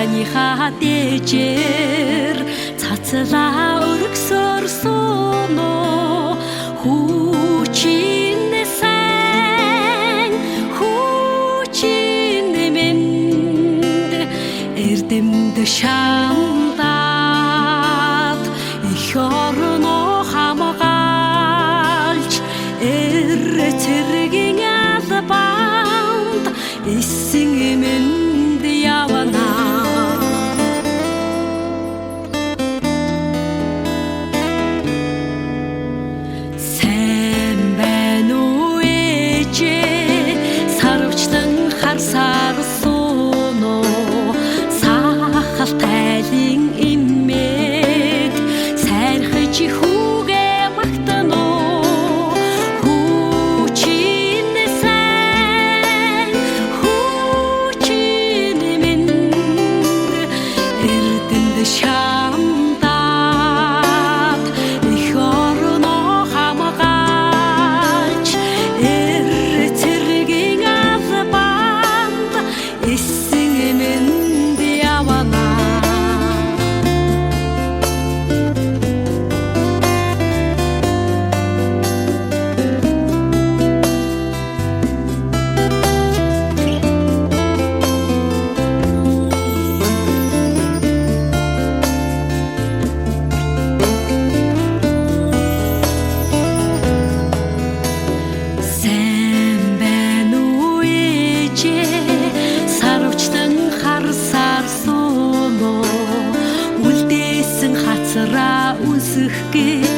Хараныхаа дээжээр цацлаа өргсөөр сууно хүчин минь эрдэмд шандаад их орноо хамгаалж цэргийн албанд эссэн минь явна. Сайн байна уу ээжээ, сарвчлан харсаар сууно сахал тайлын имэг сайрхаж хүүгээ магтано. Шамдаад их орноо хамгаалж цэргийн албанд эссэн минь явна. Үлдээсэн хацраа үнсэх гээ